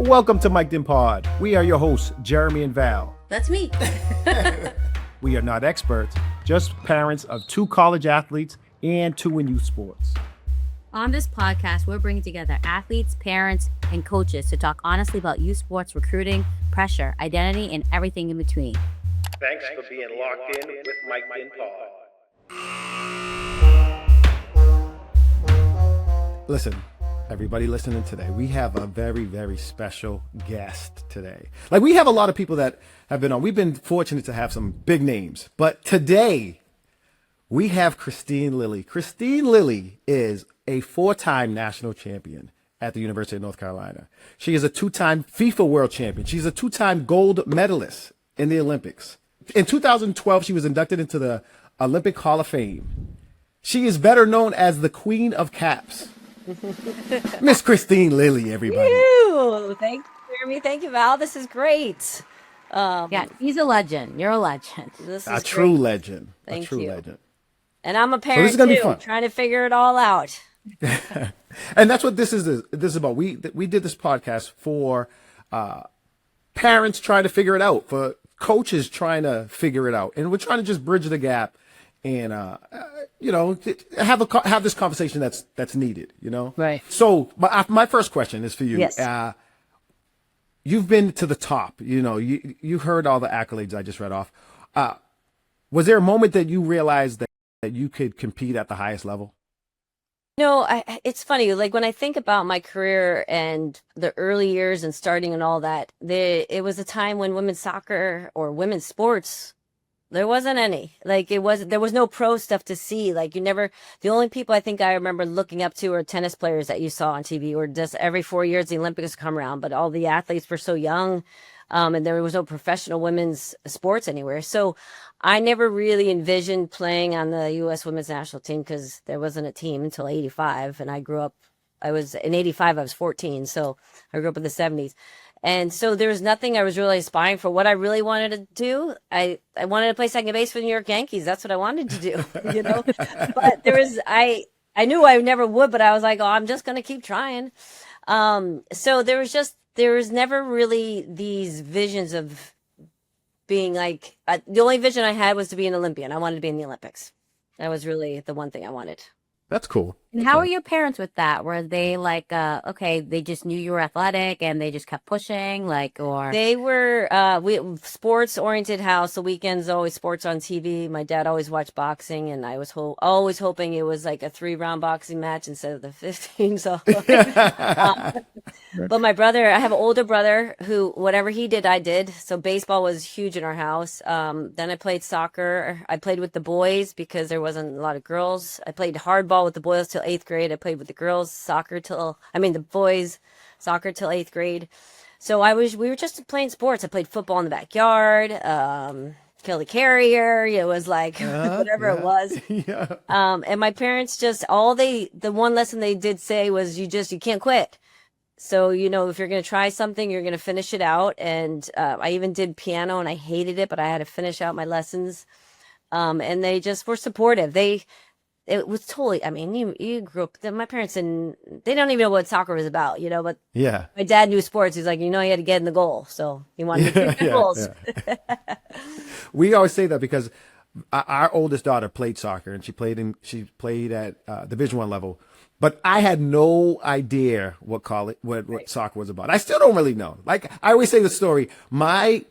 Welcome to MicdinPod. We are your hosts, Jeremy and Val. That's me. We are not experts, just parents of 2 college athletes and 2 in youth sports. On this podcast, we're bringing together athletes, parents, and coaches to talk honestly about youth sports recruiting, pressure, identity, and everything in between. Thanks for being locked in with MicdinPod. Listen, everybody listening today, we have a very, very special guest today. Like, we have a lot of people that have been on. We've been fortunate to have some big names, but today we have Kristine Lilly. Kristine Lilly is a 4-time national champion at the University of North Carolina. She is a 2-time FIFA world champion. She's a 2-time gold medalist in the Olympics. In 2012, she was inducted into the Olympic Hall of Fame. She is better known as the Queen of Caps. Miss Kristine Lilly, everybody. Thank you, Jeremy. Thank you, Val. This is great. Yeah, he's a legend. You're a legend. This is A true great. legend. Thank A true you. legend. And I'm a this parent is gonna be too, fun. trying to figure it all out. And that's what this is. This is about. We did this podcast for parents trying to figure it out, for coaches trying to figure it out, and we're trying to just bridge the gap and have this conversation that's needed. Right. So my first question is for you. Yes. You've been to the top. You heard all the accolades I just read off. Was there a moment that you realized that you could compete at the highest level? No, it's funny. Like when I think about my career and the early years and starting and all that, it was a time when women's soccer or women's sports, there wasn't any. Like there was no pro stuff to see. Like the only people I think I remember looking up to were tennis players that you saw on TV, or just every 4 years the Olympics come around. But all the athletes were so young, and there was no professional women's sports anywhere. So I never really envisioned playing on the U.S. women's national team because there wasn't a team until 85. And in 85, I was 14. So I grew up in the 70s. And so there was nothing I was really aspiring for. What I really wanted to do, I wanted to play second base for the New York Yankees. That's what I wanted to do, But I knew I never would, but I was like, oh, I'm just going to keep trying. So there was never really these visions of being like, the only vision I had was to be an Olympian. I wanted to be in the Olympics. That was really the one thing I wanted. That's cool. And how were your parents with that? Were they like, okay, they just knew you were athletic and they just kept pushing, or? They were sports oriented house. The weekends always sports on TV. My dad always watched boxing, and I was always hoping it was like a 3-round boxing match instead of the 15. So, but my brother, I have an older brother who whatever he did, I did. So baseball was huge in our house. Then I played soccer. I played with the boys because there wasn't a lot of girls. I played hardball with the boys till 8th grade. I played with the girls the boys soccer till 8th grade. So we were just playing sports. I played football in the backyard, kill the carrier. It was like whatever it was. Yeah. And my parents the one lesson they did say was you can't quit. So, if you're going to try something, you're going to finish it out. And I even did piano and I hated it, but I had to finish out my lessons. And they just were supportive. It was totally, you grew up, my parents, and they don't even know what soccer was about, but Yeah. my dad knew sports. He's like, he had to get in the goal. So he wanted to get the goals. Yeah. We always say that because our oldest daughter played soccer, and she played at Division I level, but I had no idea what soccer was about. I still don't really know. Like I always say the story, my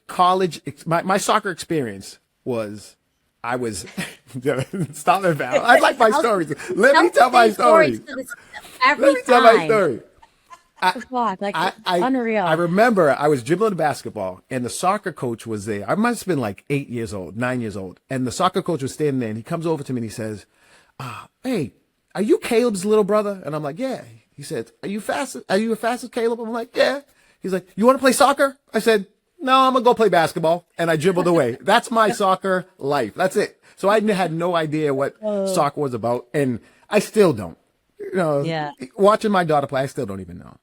soccer experience was, I was stop it, Val. I like my stories. Let me tell my stories. Every Let me tell my story. Unreal. I remember I was dribbling the basketball, and the soccer coach was there. I must have been like 9 years old. And the soccer coach was standing there, and he comes over to me and he says, hey, are you Caleb's little brother? And I'm like, yeah. He said, are you fast as Caleb? I'm like, yeah. He's like, you want to play soccer? I said, no, I'm going to go play basketball. And I dribbled away. That's my soccer life. That's it. So I had no idea what soccer was about. And I still don't. Yeah. Watching my daughter play, I still don't even know.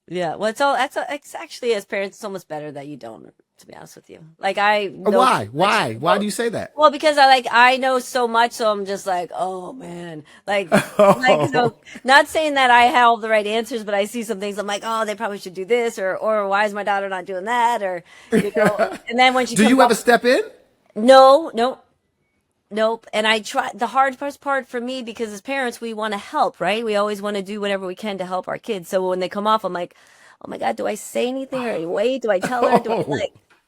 Yeah. Well, it's actually, as parents, it's almost better that you don't, to be honest with you. Like, I know so Why? much. Why do you say that? Well, because I know so much, so I'm just like, oh man, so Oh, not saying that I have all the right answers, but I see some things I'm like, oh, they probably should do this, or why is my daughter not doing that, or and then when she do comes you ever home, step in? no, no, nope. And I try the hardest part for me because as parents, we want to help, right? We always want to do whatever we can to help our kids. So when they come off, I'm like, oh my God, do I say anything or wait? Do I tell her? Do I Oh,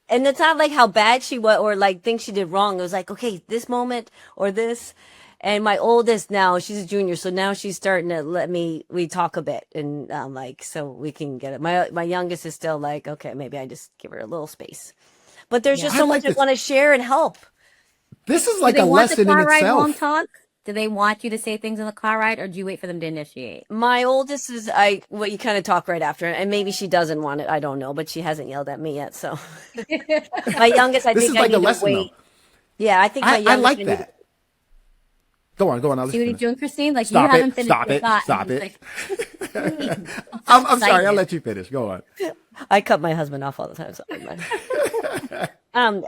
and it's not like how bad she was or like things she did wrong. It was like, okay, this moment or this. And my oldest now, she's a junior, so now she's starting to we talk a bit and like so we can get it. My youngest is still like, okay, maybe I just give her a little space. But there's Yeah. just I so much like I this. want to share and help. This is Do like they a want the lesson in car ride home itself. talk? Do they want you to say things in the car ride, or do you wait for them to initiate? My oldest is what you kind of talk right after, and maybe she doesn't want it. I don't know, but she hasn't yelled at me yet. So my youngest, I This think is I like a need to lesson, though. wait. Yeah, I think my I youngest, like I need to. that. Go on, go on. I'll See just what he's finish. doing, Kristine? Like you Stop haven't it. finished Stop your it. thought, and Stop he's it. like, "Please." I'm so I'm sorry. I'll excited. let you finish. Go on. I cut my husband off all the time. So I'm not-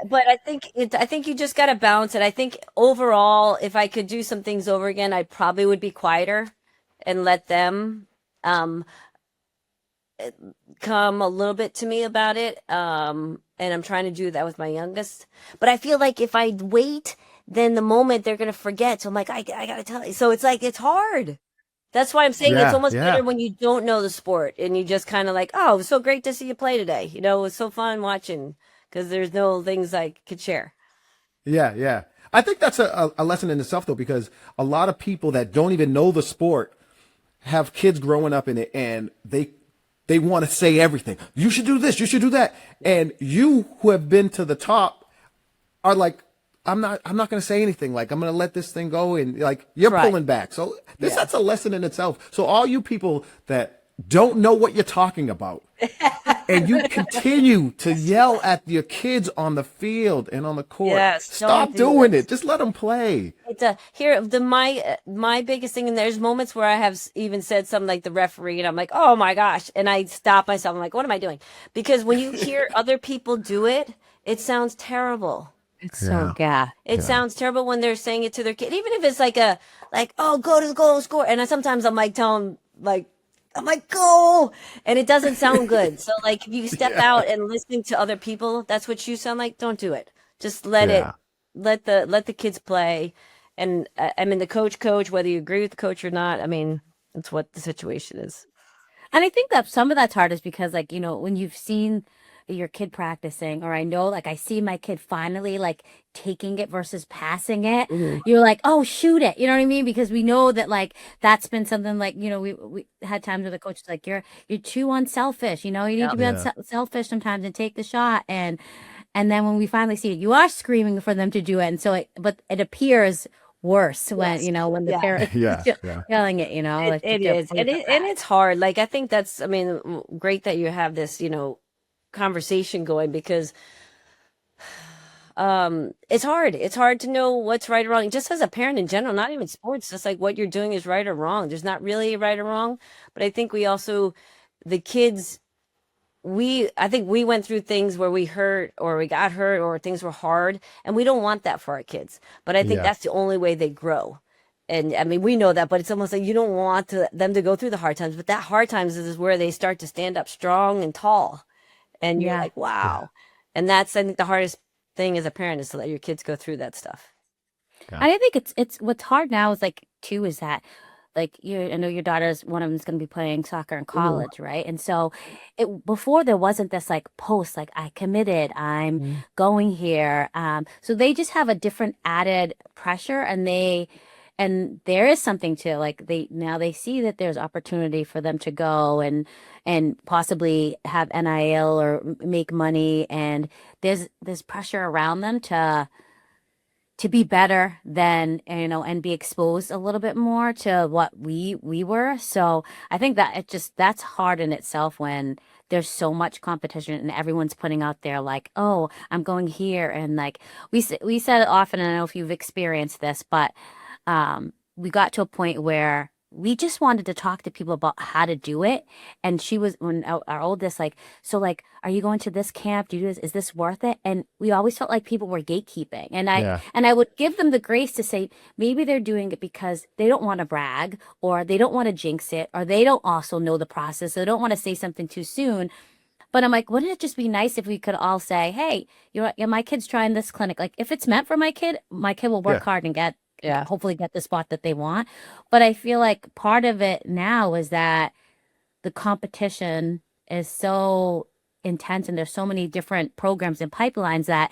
but I think you just got to balance it. I think overall, if I could do some things over again, I probably would be quieter and let them um come a little bit to me about it. And I'm trying to do that with my youngest. But I feel like if I wait, then the moment they're gonna forget. So I'm like, I gotta tell you. So it's like it's hard. That's why I'm saying it's Yeah, almost better yeah, when you don't know the sport and you just kind of like, oh, it was so great to see you play today. It was so fun watching because there's no things I could share. yeah, yeah. I think that's a lesson in itself, though, because a lot of people that don't even know the sport have kids growing up in it, and they want to say everything. You should do this. You should do that. And you, who have been to the top, are like, I'm not going to say anything. Like, I'm going to let this thing go. And like, you're Right. pulling back. So Yeah. that's a lesson in itself. So all you people that don't know what you're talking about and you continue to yell at your kids on the field and on the court, Yes. Don't stop do doing it. it. Just let them play. It's here my biggest thing, and there's moments where I have even said something like the referee, and I'm like, oh my gosh, and I stop myself. I'm like, what am I doing? Because when you hear other people do it, it sounds terrible. It's so yeah. It sounds terrible when they're saying it to their kid, even if it's like oh, go to the goal, score. And sometimes I'm like telling like I'm like go, and it doesn't sound good. So like if you step out and listening to other people, that's what you sound like. Don't do it. Just Yeah. let the kids play. And I mean the coach, whether you agree with the coach or not. I mean that's what the situation is. And I think that some of that's hard is because, like, when you've seen your kid practicing, or I know, like, I see my kid finally, like, taking it versus passing it, Mhm. you're like, oh, shoot it. You know what I mean? Because we know that, like, that's been something like, we had times where the coach is like, you're too unselfish. You need Yeah. to be Yeah. unselfish sometimes and take the shot. And then when we finally see it, you are screaming for them to do it. And so but it appears worse when, Yes. when the Yeah. parent Yeah. is Yeah. yelling it, like, It to is, pull yourself and back. it's hard. Like I think that's, I mean, great that you have this, conversation going because it's hard. It's hard to know what's right or wrong. Just as a parent in general, not even sports, just like what you're doing is right or wrong. There's not really a right or wrong, but I think we also the kids I think we went through things where we hurt or we got hurt or things were hard, and we don't want that for our kids. But I think Yeah. that's the only way they grow. And I mean, we know that, but it's almost like you don't want them to go through the hard times. But that hard times is where they start to stand up strong and tall. And you're Yeah. like, wow. And that's, I think, the hardest thing as a parent is to let your kids go through that stuff. Yeah. And I think it's what's hard now is like too is that like I know your daughter's one of them's going to be playing soccer in Mhm. college, right? And so before there wasn't this like post like I committed, I'm Mhm. going here. So they just have a different added pressure, and there is something to like they see that there's opportunity for them to go and possibly have NIL or make money, and there's pressure around them to be better than and be exposed a little bit more to what we were. So I think that that's hard in itself when there's so much competition and everyone's putting out there like, oh, I'm going here, and like we said it often, and I don't know if you've experienced this, but we got to a point where we just wanted to talk to people about how to do it. And she was, when our oldest, like, so like, are you going to this camp? Do you do this? Is this worth it? And we always felt like people were gatekeeping. Yeah. And I would give them the grace to say, maybe they're doing it because they don't want to brag, or they don't want to jinx it, or they don't also know the process. So they don't want to say something too soon. But I'm like, wouldn't it just be nice if we could all say, hey, my kid's trying this clinic. Like, if it's meant for my kid will work Yeah. hard and Yeah. hopefully get the spot that they want. But I feel like part of it now is that the competition is so intense and there's so many different programs and pipelines that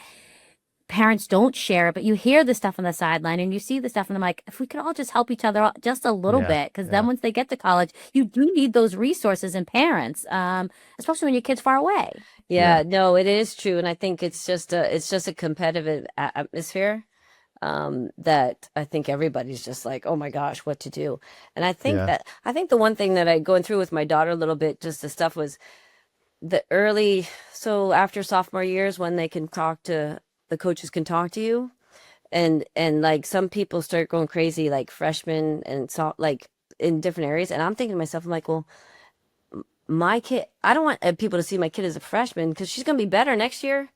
parents don't share it, but you hear the stuff on the sideline and you see the stuff, and I'm like, if we could all just help each other out just a little Yeah. bit, because Yeah. then once they get to college, you do need those resources and parents, especially when your kid's far away. Yeah, no, it is true, and I think it's just a competitive atmosphere that I think everybody's just like, oh my gosh, what to do. And Yeah. I think the one thing that I going through with my daughter a little bit, just the stuff was the early, so after sophomore years when the coaches can talk to you, and like some people start going crazy, like freshmen and so like in different areas, and I'm thinking to myself, I'm like, well, my kid, I don't want people to see my kid as a freshman because she's gonna be better next year.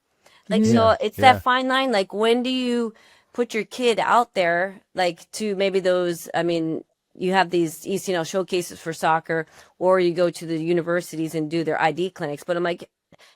Like, Yeah. so it's Yeah. that fine line. Like, when do you put your kid out there, like, to maybe those, I mean, you have these ECNL showcases for soccer, or you go to the universities and do their ID clinics. But I'm like,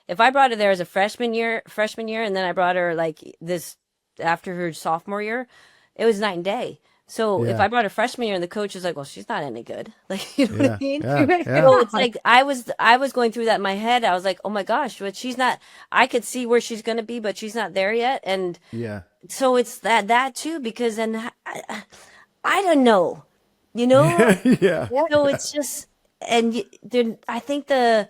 if I brought her there as a freshman year, and then I brought her like this after her sophomore year, it was night and day. So if Yeah. I brought her freshman year and the coach is like, well, she's not any good. Like, you know what I Yeah. mean? Yeah. Yeah. So it's like I was going through that in my head. I was like, oh my gosh, but she's not. I could see where she's going to be, but she's not there yet. And Yeah. so it's that too, because then I don't know, you know. Yeah. So it's just, and I think the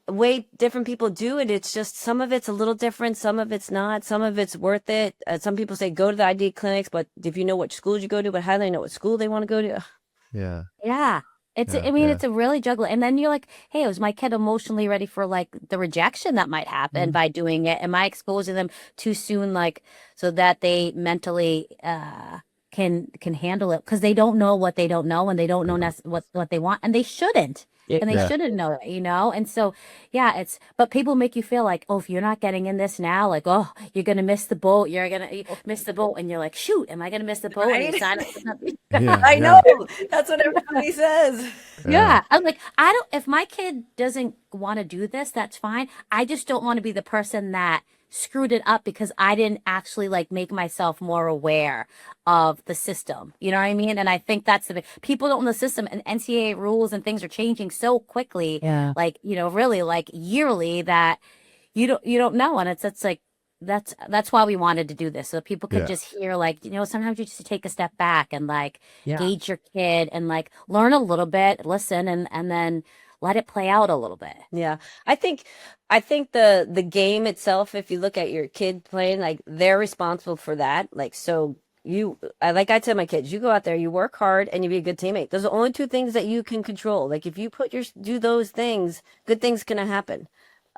way different people do it, it's just some of it's a little different, some of it's not, some of it's worth it. Some people say go to the ID clinics, but if you know what schools you go to, but how do they know what school they want to go to? Yeah. Yeah. Yeah. I mean, Yeah. it's a really juggle. And then you're like, hey, was my kid emotionally ready for like the rejection that might happen by doing it? Am I exposing them too soon, like so that they mentally can handle it? Because they don't know what they don't know, and they don't know what they want, and they shouldn't. And they Yeah. shouldn't know it, And so, yeah, but people make you feel like, oh, if you're not getting in this now, like, oh, you're going to miss the boat. You're going to miss the boat. And you're like, shoot, am I going to miss the boat? And you Right? sign up for something. Yeah. I Yeah. know. That's what everybody says. Yeah. I'm like, if my kid doesn't want to do this, that's fine. I just don't want to be the person that screwed it up because I didn't actually like make myself more aware of the system. You know what I mean? And I think that's people don't know the system, and NCAA rules and things are changing so quickly. Yeah. Like, really like yearly, that you don't know. And it's like, that's why we wanted to do this, so people could Yeah. just hear, like, sometimes you just take a step back and like Yeah. gauge your kid and like learn a little bit, listen, and then let it play out a little bit. Yeah. I think the game itself, if you look at your kid playing, like they're responsible for that. Like, so like I tell my kids, you go out there, you work hard, and you be a good teammate. Those are the only two things that you can control. Like, if you do those things, good things gonna happen.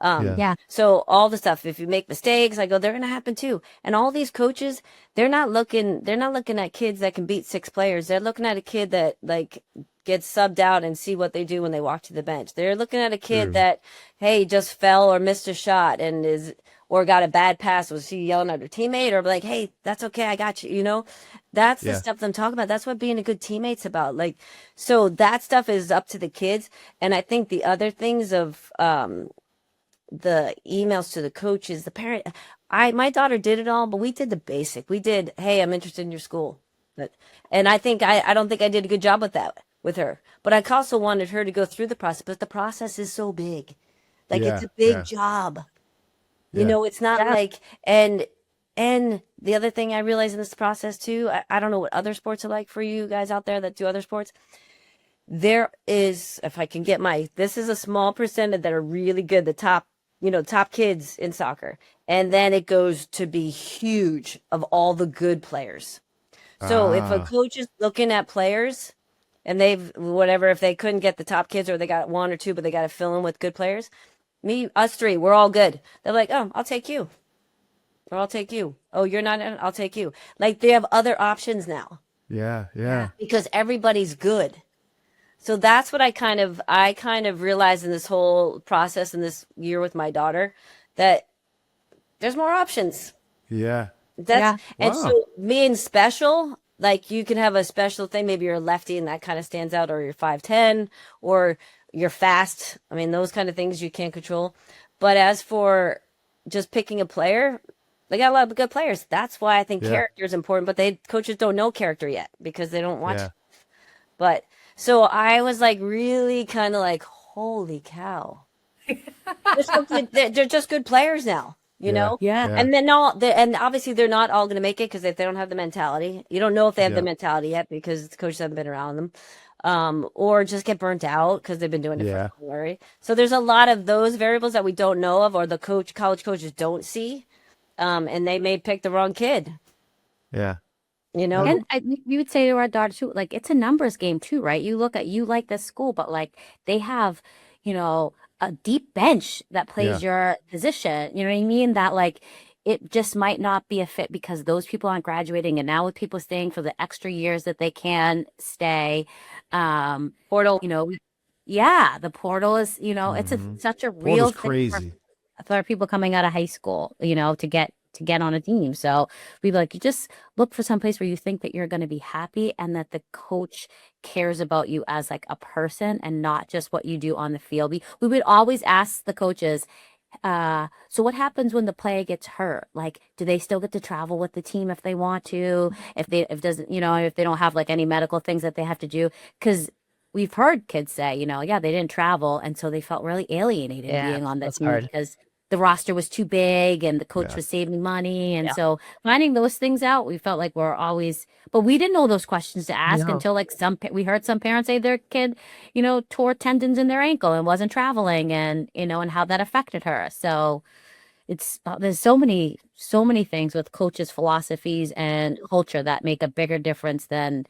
Yeah. Yeah. So all the stuff, if you make mistakes, I go, they're gonna happen too. And all these coaches, they're not looking at kids that can beat six players. They're looking at a kid that like gets subbed out and see what they do when they walk to the bench. They're looking at a kid True. that, hey, just fell or missed a shot and or got a bad pass. Was she yelling at her teammate, or like, hey, that's okay, I got you, That's the Yeah. stuff that I'm talking about. That's what being a good teammate's about. Like, so that stuff is up to the kids. And I think the other things of the emails to the coaches, the parent, my daughter did it all, but we did the basic. We did, hey, I'm interested in your school. And I think I don't think I did a good job with that with her. But I also wanted her to go through the process. But the process is so big. Like, Yeah. it's a big Yeah. job. Yeah. It's not Yeah. like, and the other thing I realized in this process too, I don't know what other sports are like for you guys out there that do other sports. There is, if I can get this is a small percentage that are really good, the top kids in soccer. And then it goes to be huge of all the good players. So if a Ah. coach is looking at players and if they couldn't get the top kids, or they got one or two, but they got to fill in with good players, us three, we're all good. They're like, oh, I'll take you. Or I'll take you. Oh, you're not in, I'll take you. Like, they have other options now Yeah. Yeah. because everybody's good. So that's what I kind of realized in this whole process in this year with my daughter, that there's more options. Yeah. That's Yeah. and Wow. so being special, like you can have a special thing. Maybe you're a lefty and that kind of stands out, or you're 5'10", or you're fast. I mean, those kind of things you can't control. But as for just picking a player, they got a lot of good players. That's why I think Yeah. character is important. But they coaches don't know character yet because they don't watch. Yeah. But so I was like really kind of like, holy cow. They're so good. They're just good players now, you Yeah. know? Yeah. Yeah. And then and obviously they're not all going to make it because if they don't have the mentality, you don't know if they have the Yeah. mentality yet because the coaches haven't been around them. Or just get burnt out because they've been doing it for Yeah. so long. So there's a lot of those variables that we don't know of, or the college coaches don't see. And they may pick the wrong kid, Yeah. you know? And we would say to our daughter too, like it's a numbers game too, right? You look at you like this school, but like they have, a deep bench that plays your position. You know what I mean? That like it just might not be a fit because those people aren't graduating, and now with people staying for the extra years that they can stay, Portal. yeah, the portal is, it's Mm-hmm. such a Portal's real thing crazy. for people coming out of high school, to get on a team. So we'd be like, you just look for some place where you think that you're going to be happy and that the coach cares about you as like a person and not just what you do on the field. We would always ask the coaches, so what happens when the player gets hurt? Like, do they still get to travel with the team if they want to? If they don't have like any medical things that they have to do? Because we've heard kids say, yeah, they didn't travel, and so they felt really alienated Yeah, being on the that's team hard. because the roster was too big and the coach Yeah. was saving money. And Yeah. so finding those things out, we felt like we're always, but we didn't know those questions to ask No. until like we heard some parents say their kid, tore tendons in their ankle and wasn't traveling, and how that affected her. So there's so many things with coaches' philosophies and culture that make a bigger difference than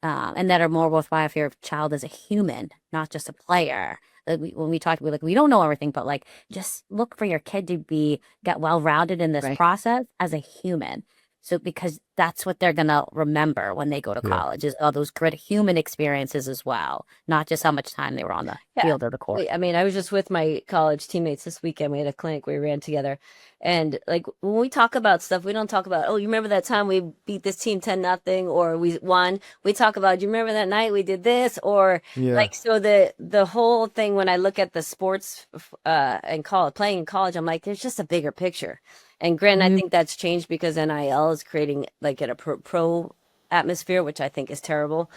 and that are more worthwhile if your child is a human, not just a player. Like when we talked, we're like, we don't know everything, but like, just look for your kid to get well-rounded in this Right. process as a human. So because that's what they're gonna remember when they go to Yeah. college is all those great human experiences as well, not just how much time they were on the field or the court. I mean, I was just with my college teammates this weekend. We had a clinic we ran together. And like when we talk about stuff, we don't talk about, oh, you remember that time we beat this team 10-0 or we won. We talk about, do you remember that night we did this? Or Yeah. like, so the whole thing, when I look at the sports and playing in college, I'm like, there's just a bigger picture. And granted, I think that's changed because NIL is creating like a pro atmosphere, which I think is terrible.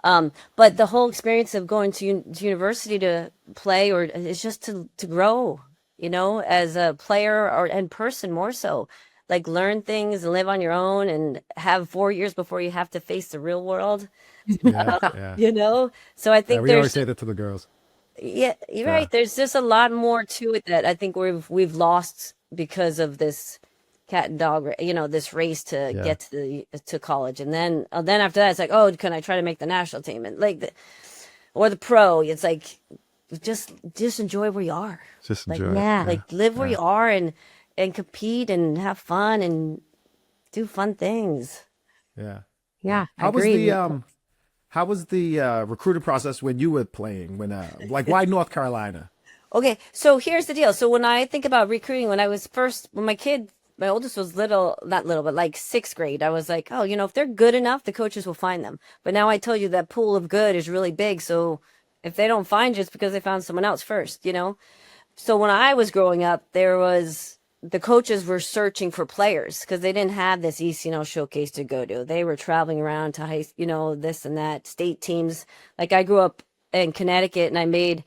But the whole experience of going to university to play or is just to grow, as a player or in person more so. Like learn things and live on your own and have 4 years before you have to face the real world, Yeah. Yeah. So I Yeah, think we always there's, say that to the girls. yeah, you're Yeah. right. There's just a lot more to it that I think we've lost because of this cat and dog, this race to Yeah. get to college, and then after that, it's like, oh, can I try to make the national team and or the pro? It's like just enjoy where you are, Just like enjoy it. yeah. like live where you are and compete and have fun and do fun things. Yeah. Yeah, I How was agree. the recruiting process when you were playing? When like why North Carolina? Okay, so here's the deal. So when I think about recruiting, when my oldest was not little, but like 6th grade, I was like, oh, if they're good enough, the coaches will find them. But now I told you that pool of good is really big. So if they don't find you, it's because they found someone else first, So when I was growing up, the coaches were searching for players because they didn't have this ECNL showcase to go to. They were traveling around to this and that state teams. Like I grew up in Connecticut and I made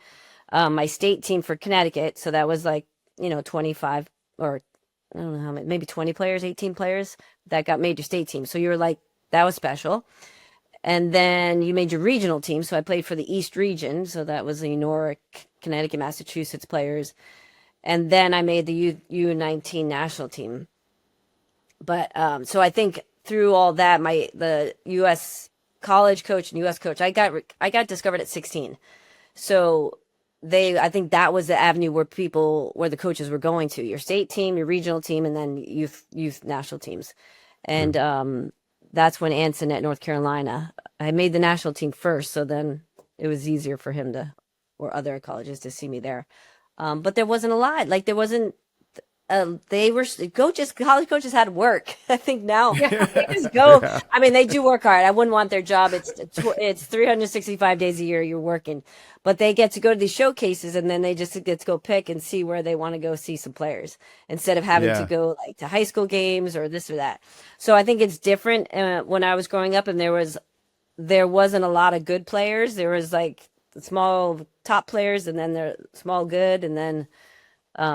my state team for Connecticut. So that was like, 25 or I don't know how many, maybe 20 players, 18 players that got made your state team. So you were like, that was special. And then you made your regional team. So I played for the East region. So that was the Newark, Connecticut, Massachusetts players. And then I made the U19 national team. But so I think through all that, the U.S. college coach and U.S. coach, I got discovered at 16. So I think that was the avenue where the coaches were going to: your state team, your regional team, and then youth national teams. And that's when Anson at North Carolina, I made the national team first. So then it was easier for him to, or other colleges to see me there. But there wasn't a lot. Like there wasn't. They were coaches. College coaches had work. I think now they just go. Yeah. I mean, they do work hard. I wouldn't want their job. It's 365 days a year you're working, but they get to go to these showcases, and then they just get to go pick and see where they want to go see some players instead of having to Yeah. go like to high school games or this or that. So I think it's different. When I was growing up, and there wasn't a lot of good players. There was like the small top players, and then the small good, and then.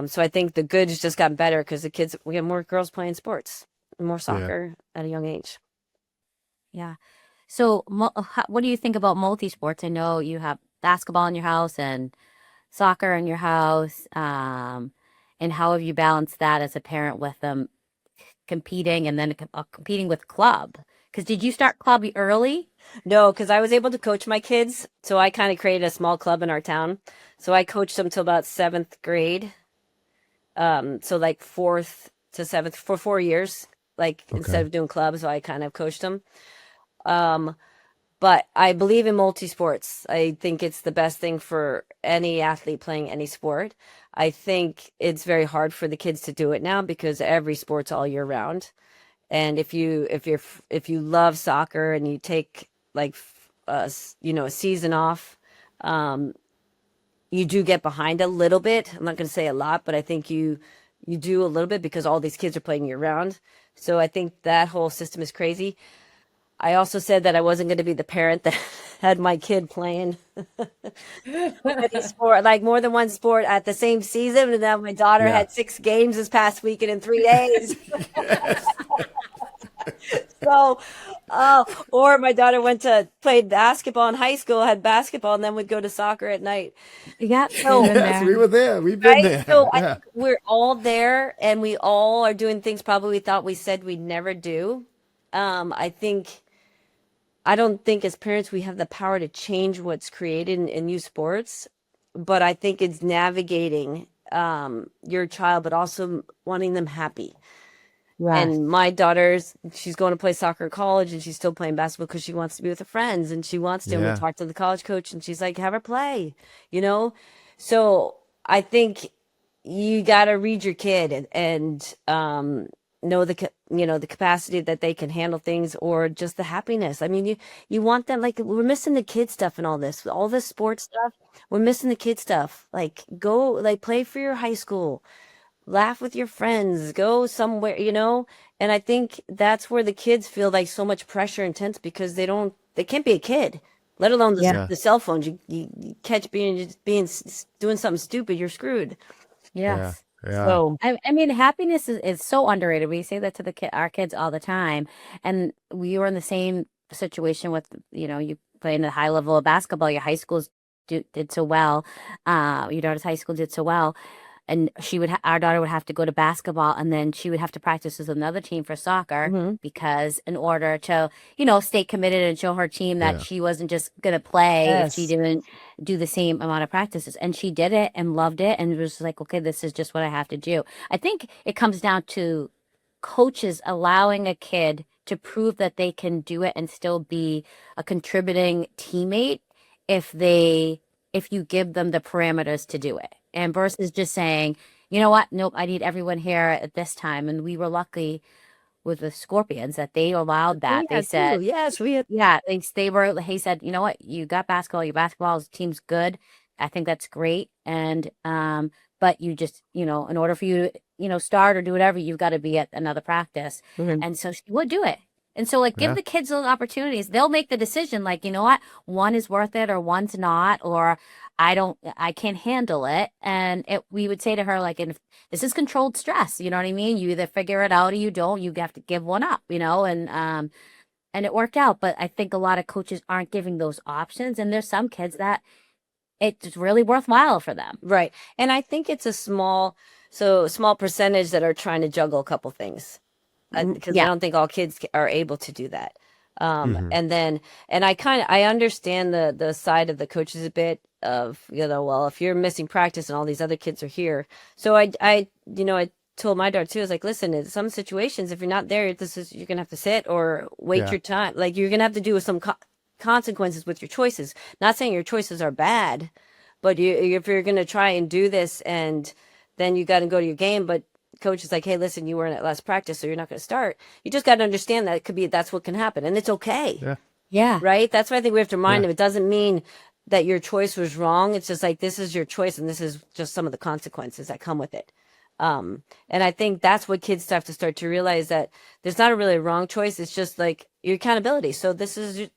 So I think the good has just gotten better because we have more girls playing sports, more soccer at a young age. Yeah. So, what do you think about multi-sports? I know you have basketball in your house and soccer in your house. And how have you balanced that as a parent with them competing and then competing with club? Because did you start club early? No, because I was able to coach my kids. So I kind of created a small club in our town. So I coached them till about 7th grade. So like 4th to 7th for 4 years, like instead of doing clubs, so I kind of coached them. But I believe in multi-sports. I think it's the best thing for any athlete playing any sport. I think it's very hard for the kids to do it now because every sport's all year round. And if you love soccer and you take like a season off, you do get behind a little bit. I'm not going to say a lot, but I think you do a little bit because all these kids are playing year round. So I think that whole system is crazy. I also said that I wasn't going to be the parent that had my kid playing any sport, like more than one sport at the same season. And now my daughter Yeah. had 6 games this past weekend in 3 days. So, or my daughter played basketball in high school, had basketball, and then would go to soccer at night. Yeah. So, been Yes, there. we were there. We've been right? there. So I Yeah. think we're all there, and we all are doing things probably we thought we said we'd never do. I don't think as parents we have the power to change what's created in new sports, but I think it's navigating your child, but also wanting them happy. Yes. And she's going to play soccer at college, and she's still playing basketball because she wants to be with her friends, and she wants to. And Yeah. we talked to the college coach, and she's like, have her play, you know? So I think you got to read your kid and know the capacity that they can handle things, or just the happiness. I mean, you want them, like we're missing the kid stuff and all this sports stuff. We're missing the kid stuff. Like go like play for your high school, laugh with your friends, go somewhere, And I think that's where the kids feel like so much pressure and tense because they can't be a kid, let alone Yeah. the cell phones. You catch doing something stupid, you're screwed. Yes. Yeah. So I mean, happiness is so underrated. We say that to our kids all the time. And we were in the same situation with, you playing at a high level of basketball, your high schools did so well. Your daughter's high school did so well. And our daughter would have to go to basketball, and then she would have to practice with another team for soccer Mhm. because in order to, stay committed and show her team that Yeah. she wasn't just going to play if she Yes. didn't do the same amount of practices. And she did it and loved it and was like, okay, this is just what I have to do. I think it comes down to coaches allowing a kid to prove that they can do it and still be a contributing teammate if you give them the parameters to do it. And versus just saying, you know what? Nope, I need everyone here at this time. And we were lucky with the Scorpions that they allowed that. They said, yes, we had. yeah, he said, you know what? You got basketball, your basketball team's good. I think that's great. And, but you just, in order for you to, start or do whatever, you've got to be at another practice. Mhm. And so she would do it. And so like give Yeah. the kids those opportunities. They'll make the decision like, you know what? One is worth it or one's not, or I can't handle it. And we would say to her, like, and this is controlled stress, you know what I mean? You either figure it out or you don't, you have to give one up, and it worked out. But I think a lot of coaches aren't giving those options. And there's some kids that it's really worthwhile for them. Right. And I think it's a small percentage that are trying to juggle a couple things. Because I Yeah. don't think all kids are able to do that. Mhm. And I understand the side of the coaches a bit of, well, if you're missing practice and all these other kids are here. So I told my daughter too, I was like, listen, in some situations, if you're not there, you're going to have to sit or wait Yeah. your time. Like you're going to have to do some consequences with your choices. Not saying your choices are bad, but if you're going to try and do this and then you got to go to your game, but coach is like, hey, listen, you weren't at last practice, so you're not going to start. You just got to understand that that's what can happen, and it's okay. Yeah. Yeah. Right? That's why I think we have to remind Yeah. them. It doesn't mean that your choice was wrong. It's just like, this is your choice, and this is just some of the consequences that come with it. And I think that's what kids have to start to realize, that there's not a really wrong choice. It's just like your accountability. So this is,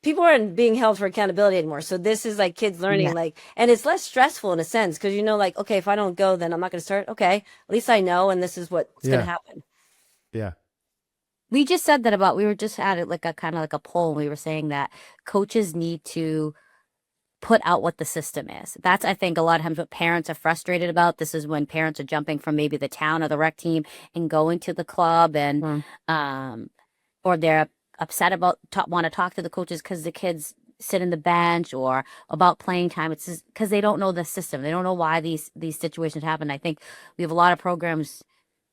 people aren't being held for accountability anymore. So this is like kids learning, Yeah. like, and it's less stressful in a sense, because like, okay, if I don't go, then I'm not going to start. Okay, at least I know, and this is what's going to happen. Yeah. We just said that we were just at it like a kind of like a poll. And we were saying that coaches need to put out what the system is. That's, I think, a lot of times what parents are frustrated about. This is when parents are jumping from maybe the town or the rec team and going to the club, and or they're upset about want to talk to the coaches because the kids sit in the bench, or about playing time. It's just because they don't know the system. They don't know why these situations happen. I think we have a lot of programs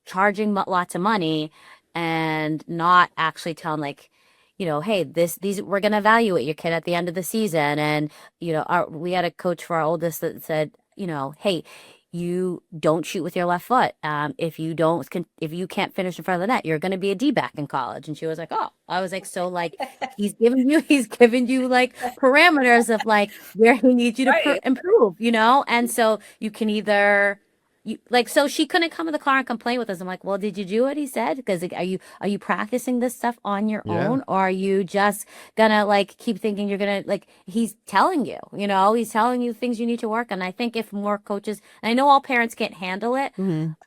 charging lots of money and not actually telling, like, hey, these we're going to evaluate your kid at the end of the season. And, we had a coach for our oldest that said, hey, you don't shoot with your left foot. If you can't finish in front of the net, you're going to be a D-back in college. And she was like, oh, I was like, so like, he's giving you like parameters of like where he needs you to improve, and so you can either, so she couldn't come in the car and complain with us. I'm like, well, did you do what he said? Because like, are you practicing this stuff on your own, or are you just gonna like keep thinking you're gonna, like, he's telling you, he's telling you things you need to work on. I think if more coaches, and I know all parents can't handle it,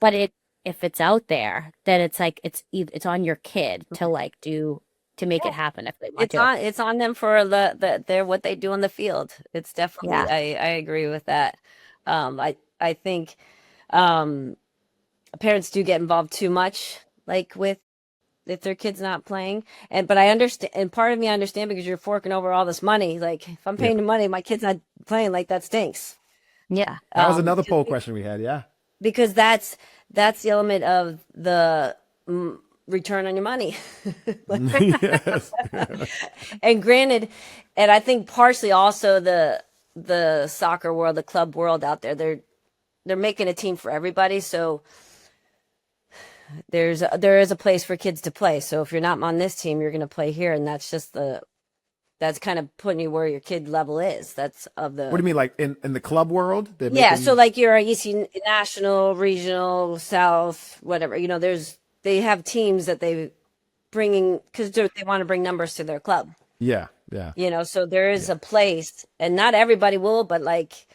but if it's out there, then it's like it's on your kid to like to make it happen if they want to. It's on them for they're what they do on the field. It's definitely, I agree with that. I think parents do get involved too much, like with if their kid's not playing, but I understand, and part of me I understand, because you're forking over all this money. Like, if I'm paying the money, my kid's not playing, like, that stinks. Yeah, that was another poll question we had. Yeah, because that's the element of the return on your money. Yes. And granted, and I think partially also the soccer world, the club world out there, they're making a team for everybody. So there is a place for kids to play. So if you're not on this team, you're going to play here. And that's just that's kind of putting you where your kid level is. That's of the. What do you mean, like in the club world? Yeah. So like you're a EC national, regional, South, whatever, they have teams that they bringing, because they want to bring numbers to their club. Yeah. So there is a place, and not everybody will, but like,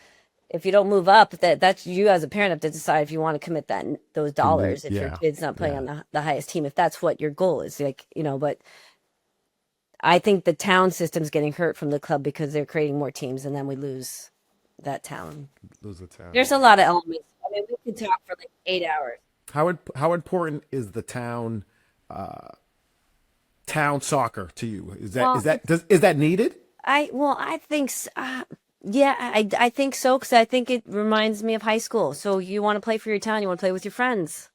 if you don't move up, that's you as a parent have to decide if you want to commit those dollars if your kid's not playing on the highest team, if that's what your goal is, like, but I think the town system's getting hurt from the club because they're creating more teams, and then we lose that town. Lose the town. There's a lot of elements. I mean, we could talk for like 8 hours. How important is the town soccer to you? Is that needed? I think yeah, I think so, because I think it reminds me of high school. So you want to play for your town, you want to play with your friends.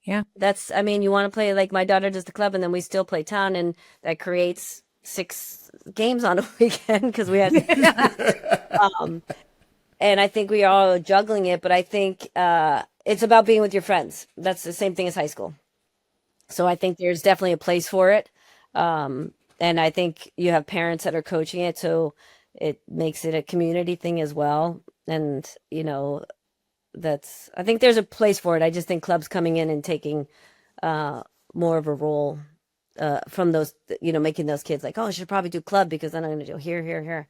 Yeah, you want to play, like my daughter does the club, and then we still play town, and that creates 6 games on a weekend because we had. And I think we are all juggling it, but I think it's about being with your friends. That's the same thing as high school. So I think there's definitely a place for it. And I think you have parents that are coaching it, so it makes it a community thing as well. And, I think there's a place for it. I just think clubs coming in and taking more of a role from those, making those kids like, oh, I should probably do club because then I'm going to do here.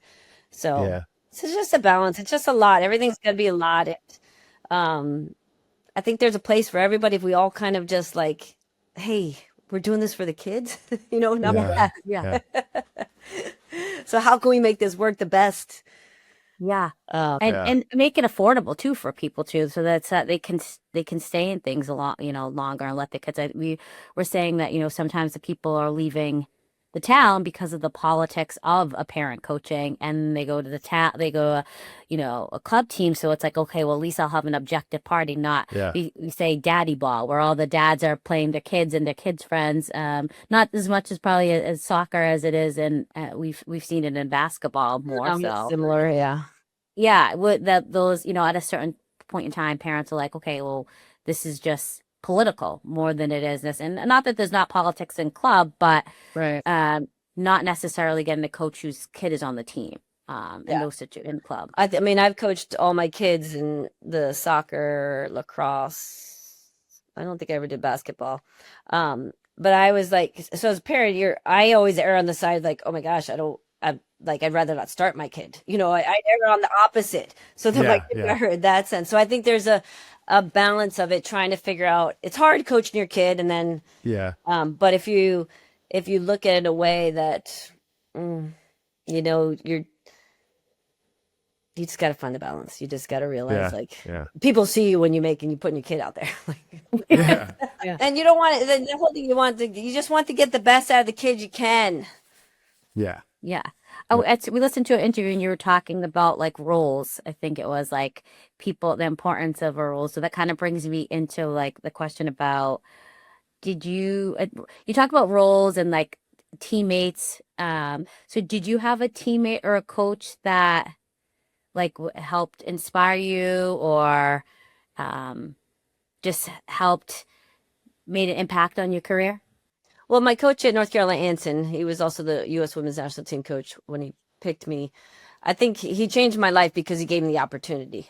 So it's just a balance. It's just a lot. Everything's got to be allotted. I think there's a place for everybody if we all kind of just like, hey, we're doing this for the kids, not for that. Yeah. So how can we make this work the best? Yeah. And make it affordable too for people too, so that's they can stay in things a lot, longer, and let the kids. We were saying that, sometimes the people are leaving the town because of the politics of a parent coaching, and they go to the town, they go, a club team. So it's like, okay, well, at least I'll have an objective party, not Yeah. we say daddy ball, where all the dads are playing their kids and their kids' friends. Not as much as probably as soccer as it is, and we've seen it in basketball more so. Similar, yeah. Yeah, with that those, at a certain point in time, parents are like, okay, well, this is just political more than it is this, and not that there's not politics in club, but Right. not necessarily getting to coach whose kid is on the team, in Yeah. those in club. I mean, I've coached all my kids in the soccer, lacrosse. I don't think I ever did basketball. But I was like, so as a parent, I always err on the side like, oh my gosh, I'd rather not start my kid. I err on the opposite. So that my kid got hurt in that sense. So I think there's a balance of it, trying to figure out, it's hard coaching your kid. And then, Yeah. but if you look at it in a way that, you just got to find the balance. You just got to realize, people see you when you putting your kid out there. Yeah. And you don't want it. The whole thing you just want to get the best out of the kid you can. Yeah. Oh, we listened to an interview and you were talking about like roles. I think it was like the importance of a role. So that kind of brings me into like the question about, you talk about roles and like teammates. So did you have a teammate or a coach that like helped inspire you, or just made an impact on your career? Well, my coach at North Carolina, Anson, he was also the U.S. Women's National Team coach when he picked me. I think he changed my life because he gave me the opportunity.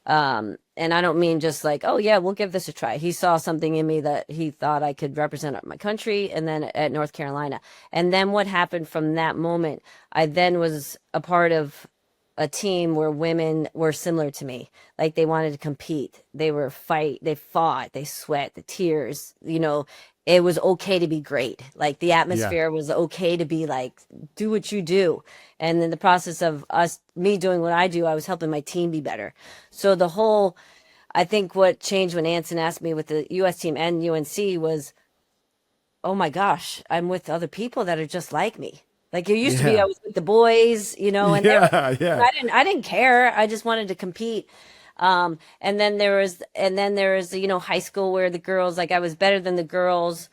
And I don't mean just like, oh yeah, we'll give this a try. He saw something in me that he thought I could represent my country, and then at North Carolina. And then what happened from that moment, I then was a part of a team where women were similar to me. Like they wanted to compete. They fought, they sweat, the tears, it was okay to be great. Like the atmosphere was okay to be like, do what you do. And in the process of me doing what I do, I was helping my team be better. So I think what changed when Anson asked me with the US team and UNC was, oh my gosh, I'm with other people that are just like me. Like it used to be, I was with the boys, and I didn't care. I just wanted to compete. And then there was, high school where the girls, like I was better than the girls.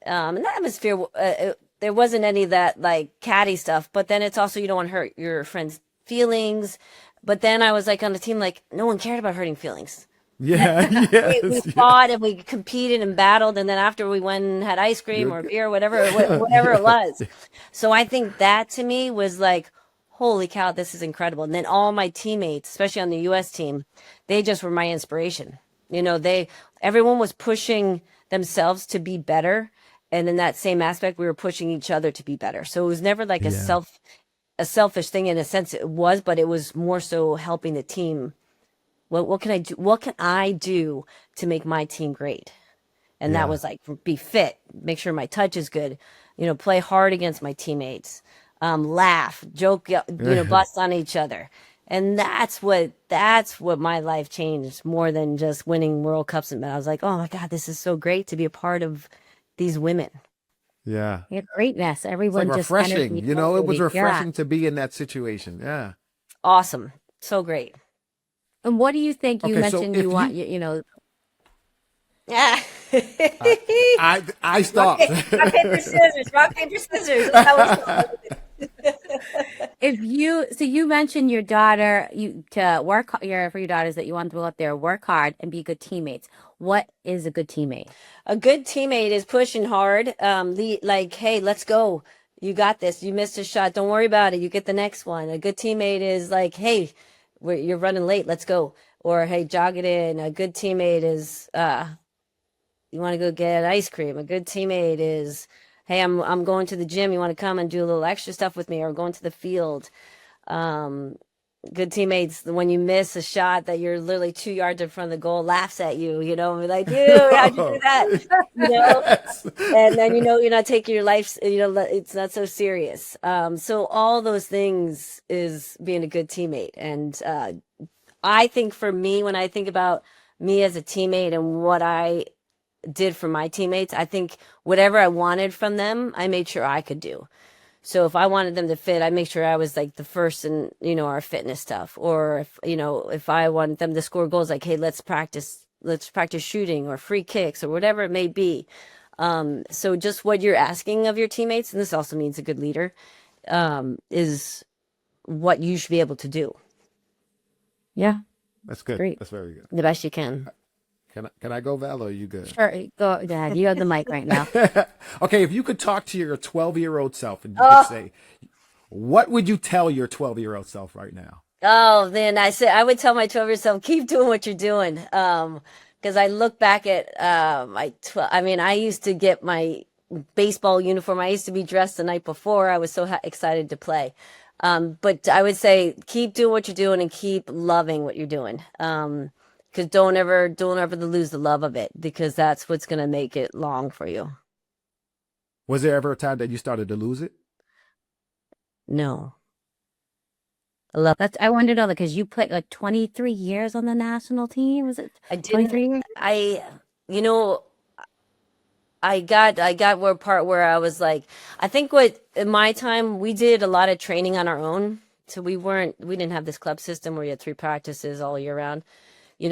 And the atmosphere, there wasn't any of that like catty stuff, but then it's also, you don't want to hurt your friends' feelings. But then I was like on the team, like no one cared about hurting feelings. Yeah. We fought and we competed and battled. And then after we went and had ice cream or beer, whatever it was. So I think that to me was like, holy cow, this is incredible. And then all my teammates, especially on the US team, they just were my inspiration. Everyone was pushing themselves to be better. And in that same aspect, we were pushing each other to be better. So it was never like a selfish thing in a sense. It was, but it was more so helping the team. What can I do? What can I do to make my team great? And that was like, be fit, make sure my touch is good, play hard against my teammates, laugh, joke, bust on each other. And that's what my life changed more than just winning World Cups. And I was like, oh my God, this is so great to be a part of these women. Yeah. Greatness. Everyone It's like just refreshing. It was refreshing to be in that situation. Yeah. Awesome. So great. And what do you think? You mentioned you want, Yeah. I stopped. Rock, paper, scissors. Rock, paper, scissors. That's how So you mentioned your daughter, to work for your daughters, that you want to go out there, work hard, and be good teammates. What is a good teammate? A good teammate is pushing hard. Like, hey, let's go. You got this. You missed a shot. Don't worry about it. You get the next one. A good teammate is like, hey, you're running late. Let's go. Or, hey, jog it in. A good teammate is, you want to go get ice cream. A good teammate is, hey, I'm going to the gym. You want to come and do a little extra stuff with me, or going to the field. Good teammates, when you miss a shot that you're literally 2 yards in front of the goal, laughs at you, and we're like, dude, how'd you do that? And then, you're not taking your life, it's not so serious. So all those things is being a good teammate. And I think for me, when I think about me as a teammate and what I did for my teammates. I think whatever I wanted from them, I made sure I could do. So if I wanted them to fit, I make sure I was like the first in, our fitness stuff. Or if I wanted them to score goals, like, hey, let's practice shooting or free kicks or whatever it may be. So just what you're asking of your teammates, and this also means a good leader, is what you should be able to do. Yeah. That's good. Great. That's very good. The best you can. Can I go, Val, or are you good? Sure. Go, Dad. You have the mic right now. Okay, if you could talk to your 12-year-old self and you could say, what would you tell your 12-year-old self right now? Oh, then I would tell my 12-year-old self, keep doing what you're doing. Because I look back at I used to get my baseball uniform. I used to be dressed the night before. I was so excited to play. But I would say keep doing what you're doing and keep loving what you're doing. Because don't ever lose the love of it, because that's what's going to make it long for you. Was there ever a time that you started to lose it? No. I That's, I wanted to know, because you played like 23 years on the national team. Was it I didn't. 23 years? I got where part where I was like, I think in my time, we did a lot of training on our own. So we didn't have this club system where you had 3 practices all year round.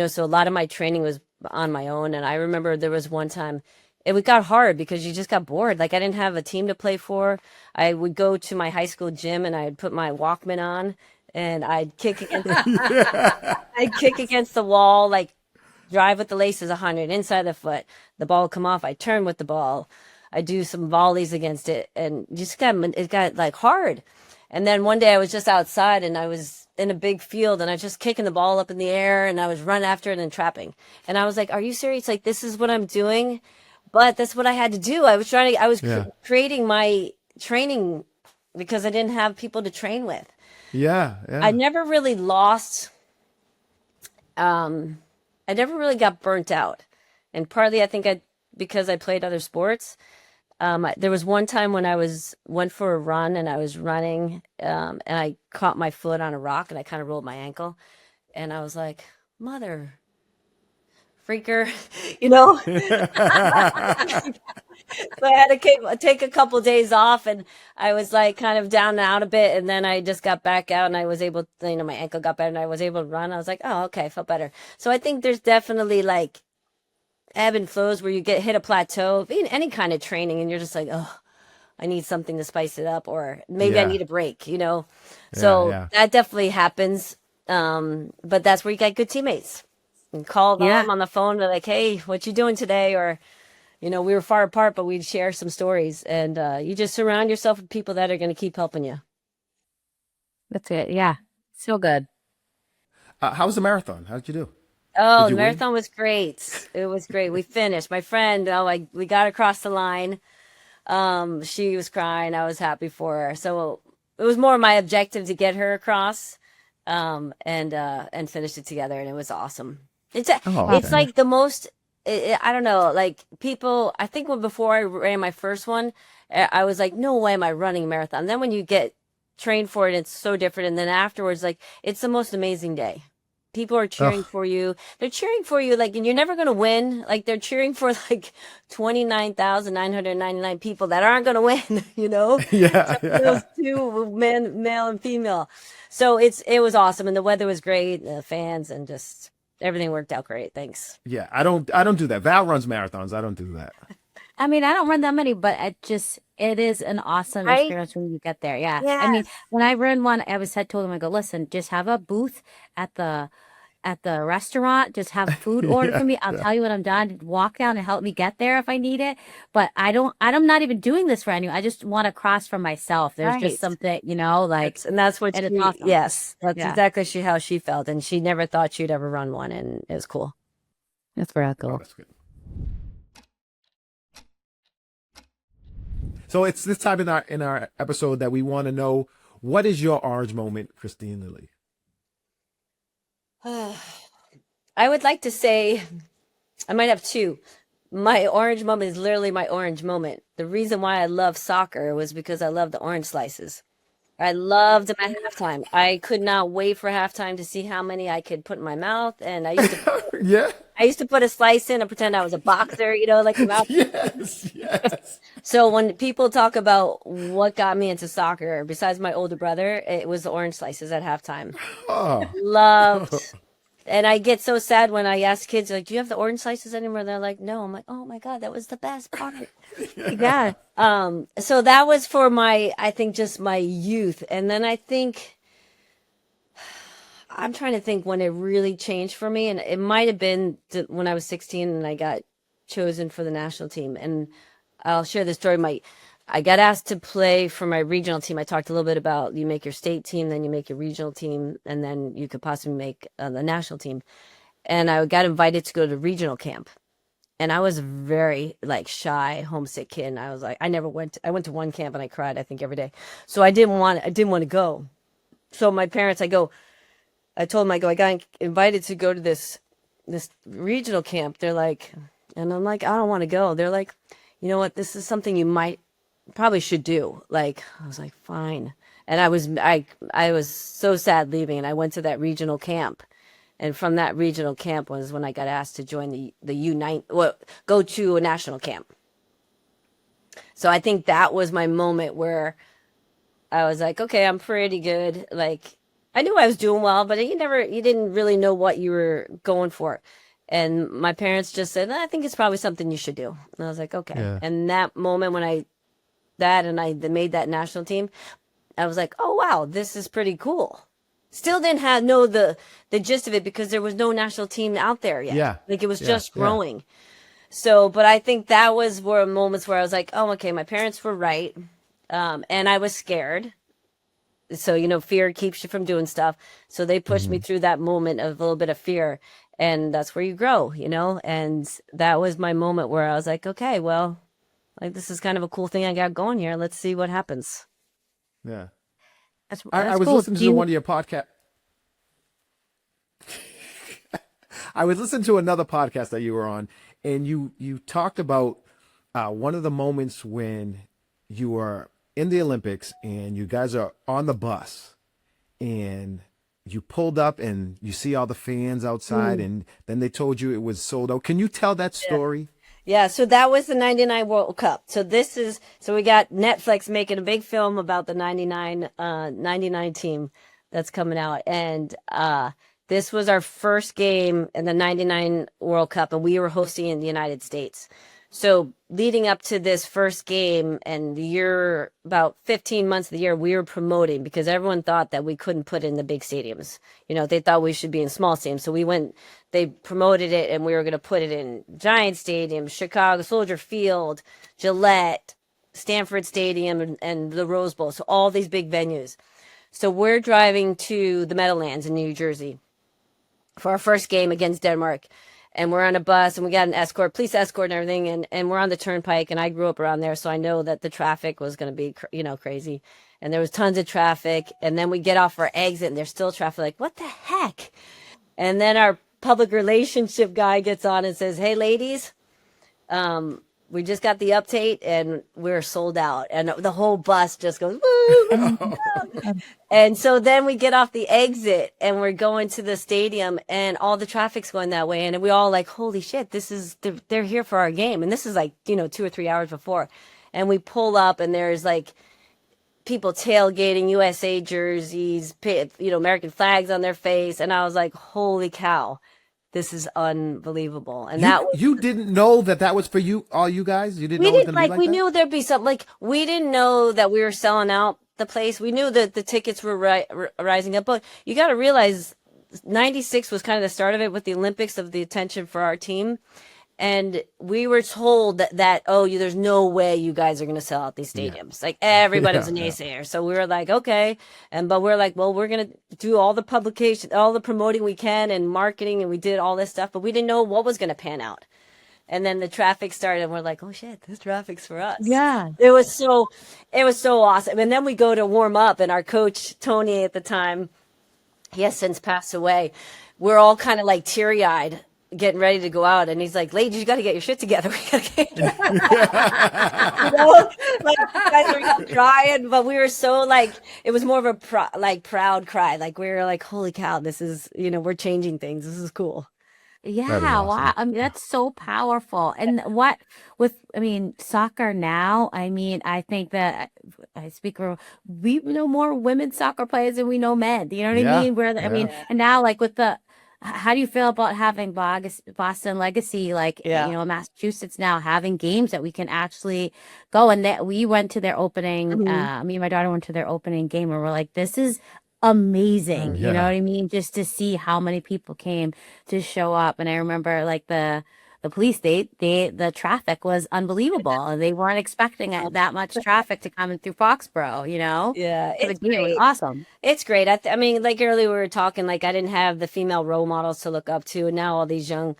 So a lot of my training was on my own. And I remember there was one time it got hard because you just got bored. Like, I didn't have a team to play for. I would go to my high school gym and I'd put my Walkman on and I'd kick against, I'd kick against the wall, like drive with the laces 100 inside the foot. The ball would come off. I turn with the ball. I do some volleys against it, and it got like hard. And then one day I was just outside and I was in a big field and I was just kicking the ball up in the air and I was running after it and trapping. And I was like, are you serious? Like, this is what I'm doing, but that's what I had to do. I was creating my training because I didn't have people to train with. Yeah. I never really lost. I never really got burnt out. And partly I think because I played other sports. There was one time when I went for a run and I was running, and I caught my foot on a rock and I kind of rolled my ankle, and I was like, mother freaker, So I had to take a couple days off, and I was like kind of down and out a bit, and then I just got back out and I was able to, my ankle got better and I was able to run. I was like, oh, okay, I felt better. So I think there's definitely like ebb and flows where you hit a plateau in any kind of training and you're just like, oh, I need something to spice it up, or maybe I need a break, So that definitely happens. But that's where you get good teammates and call them on the phone, be like, hey, what you doing today? Or, we were far apart, but we'd share some stories, and you just surround yourself with people that are going to keep helping you. That's it. Yeah. So good. How was the marathon? How did you do? Oh, the marathon was great. It was great. We finished. My friend, we got across the line. She was crying. I was happy for her. So it was more my objective to get her across, and finish it together. And it was awesome. It's like the most, I don't know, like people, I think before I ran my first one, I was like, no way am I running a marathon. Then when you get trained for it, it's so different. And then afterwards, like, it's the most amazing day. People are cheering for you. They're cheering for you, like, and you're never going to win. Like, they're cheering for like 29,999 people that aren't going to win, Those 2 male and female. So it was awesome. And the weather was great. The fans and just everything worked out great. Thanks. Yeah. I don't do that. Val runs marathons. I don't do that. I mean, I don't run that many, but it is an awesome experience when you get there. Yeah. Yes. I mean, when I ran one, told them, I go, listen, just have a booth at the restaurant, just have food ordered for me. I'll tell you when I'm done. Walk down and help me get there if I need it. But I'm not even doing this for anyone. I just want to cross for myself. There's just something, like, and that's what it's awesome. Yes, that's exactly how she felt, and she never thought she'd ever run one, and it was cool. That's very cool. Oh, that's good. So it's this time in our episode that we want to know, what is your orange moment, Kristine Lilly? I would like to say I might have 2. My orange moment is literally my orange moment. The reason why I love soccer was because I love the orange slices. I loved them at halftime. I could not wait for halftime to see how many I could put in my mouth. And I used to Yeah. I used to put a slice in and pretend I was a boxer, you know, like about. Yes. Yes. So when people talk about what got me into soccer, besides my older brother, it was the orange slices at halftime. Oh. Loved. And I get so sad when I ask kids, like, do you have the orange slices anymore? They're like, no. I'm like, oh my God, that was the best part. Yeah. So that was for my, I think, just my youth. And then I think, I'm trying to think when it really changed for me. And it might have been when I was 16 and I got chosen for the national team. And I'll share this story. I got asked to play for my regional team. I talked a little bit about you make your state team, then you make your regional team, and then you could possibly make the national team. And I got invited to go to regional camp. And I was very like shy, homesick kid. And I was like, I went to one camp and I cried, I think, every day. So I didn't want to go. So my parents, I told them, I got invited to go to this regional camp. They're like, and I'm like, I don't want to go. They're like, you know what? This is something you probably should do. Like, I was like, fine. And I was so sad leaving, and I went to that regional camp. And from that regional camp was when I got asked to join the U9, well, go to a national camp. So I think that was my moment where I was like, okay, I'm pretty good. Like, I knew I was doing well, but you didn't really know what you were going for. And my parents just said, I think it's probably something you should do. And I was like, okay. Yeah. And that moment when I made that national team, I was like, oh, wow, this is pretty cool. Still didn't know the gist of it because there was no national team out there yet. Yeah. Like, it was just growing. So, but I think that was moments where I was like, oh, okay, my parents were right. And I was scared. So, fear keeps you from doing stuff. So they pushed me through that moment of a little bit of fear. And that's where you grow, And that was my moment where I was like, okay, well, like, this is kind of a cool thing I got going here. Let's see what happens. Yeah. That's I was cool. listening to one of your podcasts. I was listening to another podcast that you were on, and you talked about one of the moments when you were in the Olympics and you guys are on the bus and you pulled up and you see all the fans outside and then they told you it was sold out. Can you tell that story? Yeah, so that was the 99 World Cup. So we got Netflix making a big film about the 99 team that's coming out. And this was our first game in the 99 World Cup, and we were hosting in the United States. So leading up to this first game and the year, about 15 months of the year, we were promoting because everyone thought that we couldn't put it in the big stadiums. They thought we should be in small stadiums. So they promoted it and we were going to put it in Giant Stadium, Chicago, Soldier Field, Gillette, Stanford Stadium, and the Rose Bowl. So all these big venues. So we're driving to the Meadowlands in New Jersey for our first game against Denmark. And we're on a bus and we got an police escort and everything. And we're on the turnpike, and I grew up around there. So I know that the traffic was going to be, crazy. And there was tons of traffic. And then we get off our exit and there's still traffic. Like, what the heck? And then our public relationship guy gets on and says, hey, ladies, we just got the update and we're sold out. And the whole bus just goes, woo! And so then we get off the exit and we're going to the stadium and all the traffic's going that way. And we all like, holy shit, they're here for our game. And this is like, 2 or 3 hours before. And we pull up and there's like people tailgating, USA jerseys, American flags on their face. And I was like, holy cow. This is unbelievable. And you didn't know that was for you, all you guys? You didn't know it was going to be like we that? knew there'd be something. Like, we didn't know that we were selling out the place. We knew that the tickets were rising up. But you got to realize 96 was kind of the start of it with the Olympics, of the attention for our team. And we were told that there's no way you guys are going to sell out these stadiums. Yeah. Like, everybody was a naysayer. Yeah. So we were like, okay. But we're like, well, we're going to do all the publication, all the promoting we can and marketing. And we did all this stuff, but we didn't know what was going to pan out. And then the traffic started and we're like, oh shit, this traffic's for us. Yeah. It was so awesome. And then we go to warm up, and our coach, Tony, at the time, he has since passed away. We're all kind of like teary eyed, getting ready to go out, and he's like, ladies, you got to get your shit together. We got to get like, you guys are crying, but we were so like, it was more of a proud cry. Like, we were like, holy cow, this is, we're changing things. This is cool. That is Yeah, wow. awesome. I mean, that's so powerful. And I mean, soccer now, I mean, I think that I speak for, we know more women soccer players than we know men. You know what I Yeah, mean? I mean, yeah, Yeah. and now like with how do you feel about having Boston Legacy, like, Yeah. Massachusetts now having games that we can actually go and that we went to their opening, Mhm. me and my daughter went to their opening game and we're like, this is amazing. You know yeah, what I mean? Just to see how many people came to show up. And I remember like the police the traffic was unbelievable. They weren't expecting that much traffic to come in through Foxborough, Yeah, for the it's game. It was great. awesome. It's great. I mean, like earlier we were talking, like I didn't have the female role models to look up to, and now all these young,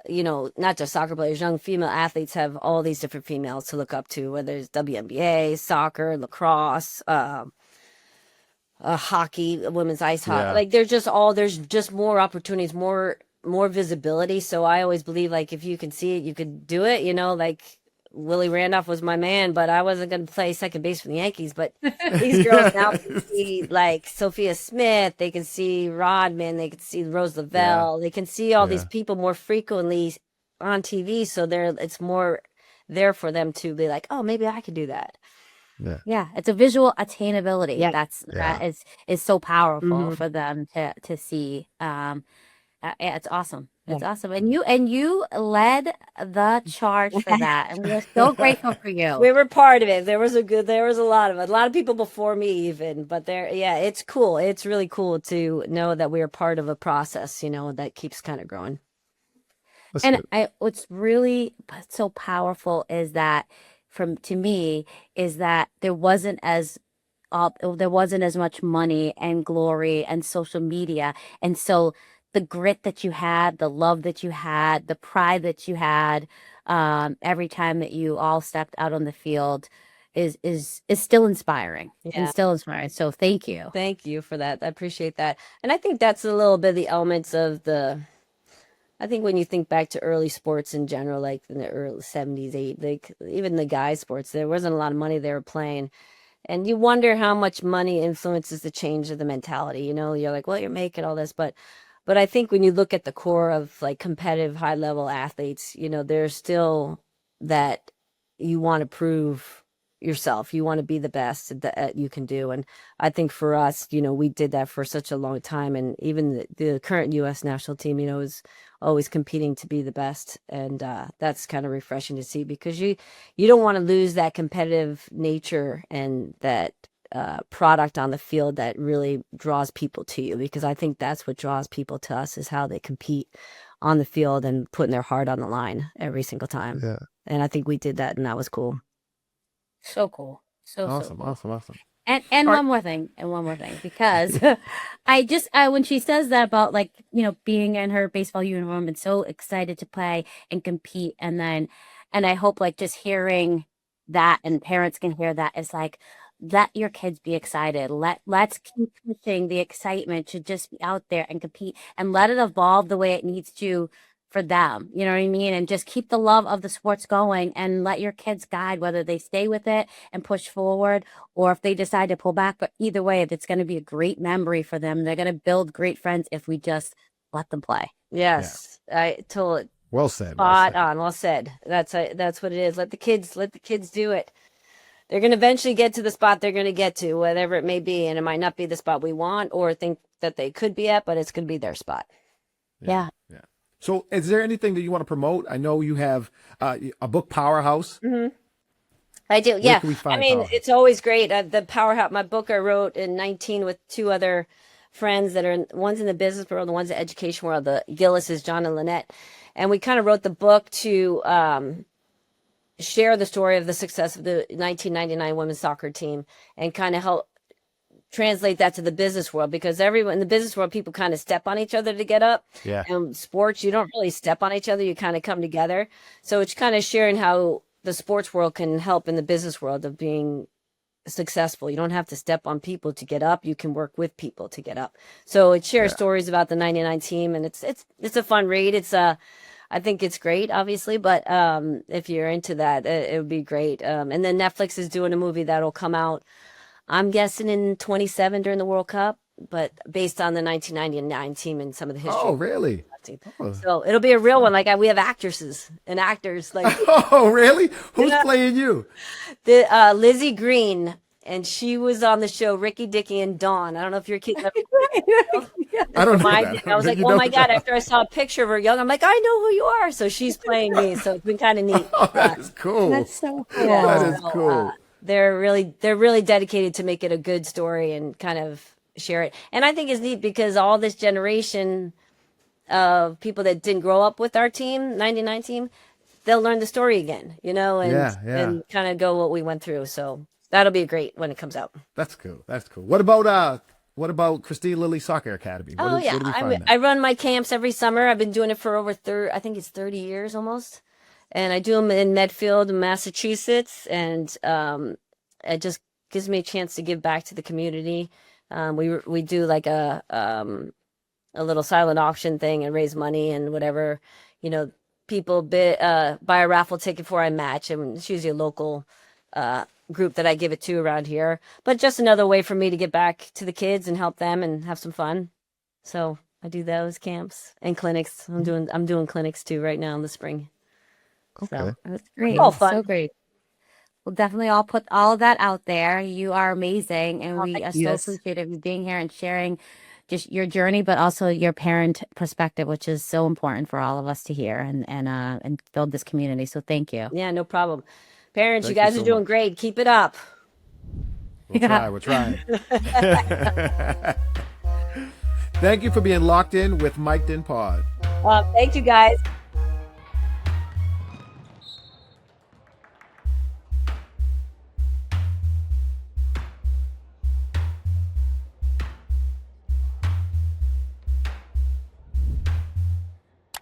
not just soccer players, young female athletes have all these different females to look up to, whether it's WNBA, soccer, lacrosse, hockey, women's ice hockey. yeah, Like there's just more opportunities, more visibility. So I always believe like if you can see it, you could do it. Like Willie Randolph was my man, but I wasn't going to play second base for the Yankees. But these girls now can see like Sophia Smith, they can see Rodman, they can see Rose yeah, Lavelle, they can see all these yeah, people more frequently on TV. So it's more there for them to be like, oh, maybe I could do that. yeah, Yeah, it's a visual attainability. Yeah. yeah. That is so powerful Hmm. for them to see. Yeah, it's awesome. Yeah. It's awesome. And you led the charge for that, and we are so grateful for you. We were part of it. There was a lot of it. A lot of people before me even, but yeah, it's cool. It's really cool to know that we are part of a process, that keeps kind of growing. That's And good. what's really so powerful is that, to me, is that there wasn't as much money and glory and social media, and so the grit that you had, the love that you had, the pride that you had, every time that you all stepped out on the field, is still inspiring and Yeah. still inspiring. So thank you. Thank you for that. I appreciate that. And I think that's a little bit of the elements of I think when you think back to early sports in general, like in the early 70s, like even the guys' sports, there wasn't a lot of money they were playing. And you wonder how much money influences the change of the mentality. You're like, well, you're making all this, but I think when you look at the core of like competitive high level athletes, there's still that you want to prove yourself. You want to be the best that you can do. And I think for us, we did that for such a long time. And even the current U.S. national team, is always competing to be the best. And that's kind of refreshing to see because you don't want to lose that competitive nature and that product on the field that really draws people to you, because I think that's what draws people to us is how they compete on the field and putting their heart on the line every single time. Yeah, And I think we did that, and that was cool. So cool. So awesome, cool. awesome, awesome. And All right. one more thing, because when she says that about like, being in her baseball uniform and so excited to play and compete, and I hope like just hearing that and parents can hear that is like, let your kids be excited. Let's keep pushing the excitement to just be out there and compete and let it evolve the way it needs to for them. You know what I mean? And just keep the love of the sports going and let your kids guide whether they stay with it and push forward or if they decide to pull back. But either way, it's going to be a great memory for them. They're going to build great friends if we just let them play. Yeah. Yes, I told it. Well said. Well Spot said. on. Well said. That's what it is. Let the kids do it. They're going to eventually get to the spot they're going to get to, whatever it may be, and it might not be the spot we want or think that they could be at, but it's going to be their spot. Yeah. Yeah. So, is there anything that you want to promote? I know you have a book, Powerhouse. Mm-hmm. I do. Where Yeah. can we I find mean, Powerhouse? it's always great. The Powerhouse, my book I wrote in 19 with two other friends that are one's in the business world, and one's in the education world. The Gillis is John and Lynette. And we kind of wrote the book to share the story of the success of the 1999 women's soccer team and kind of help translate that to the business world, because everyone in the business world, people kind of step on each other to get up. Yeah. And sports, you don't really step on each other. You kind of come together. So it's kind of sharing how the sports world can help in the business world of being successful. You don't have to step on people to get up. You can work with people to get up. So it shares Yeah. stories about the 99 team, and it's a fun read. I think it's great, obviously, but if you're into that, it would be great. And then Netflix is doing a movie that'll come out, I'm guessing in 27 during the World Cup. but based on the 1999 team and some of the history. Oh, really? Team. Oh. So it'll be a real one. Like we have actresses and actors like Oh, really? Who's playing you? the Lizzie Green, and she was on the show Ricky, Dicky, and Dawn. I don't know if your kids ever. I don't know that. I was like, oh my God! After I saw a picture of her young, I'm like, I know who you are. So she's playing me. So it's been kind of neat. Oh, that is cool. That's so cool. That is So, cool. they're really dedicated to make it a good story and kind of share it. And I think it's neat because all this generation of people that didn't grow up with our team, 99 team, they'll learn the story again, and and kind of go what we went through. So that'll be great when it comes out. That's cool. That's cool. What about Kristine Lilly Soccer Academy? What do we find there? I run my camps every summer. I've been doing it for over 30 years almost. And I do them in Medfield, Massachusetts, and it just gives me a chance to give back to the community. We do like a little silent auction thing and raise money and whatever, people buy a raffle ticket for, I match, and it's usually a local group that I give it to around here. But just another way for me to get back to the kids and help them and have some fun. So I do those camps and clinics. I'm doing clinics too right now in the spring. Okay. So That's great. all fun. So great. We'll definitely all put all of that out there. You are amazing, and we are so Yes. appreciative of being here and sharing just your journey, but also your parent perspective, which is so important for all of us to hear and build this community. So thank you. Yeah, no problem. Parents, Thank you guys you are so doing much. great. Keep it up. We're trying. Thank you for being locked in with MicdinPod. Thank you, guys.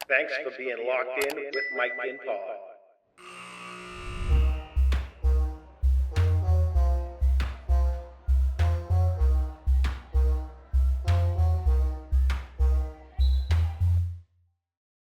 Thanks for being locked in with MicdinPod.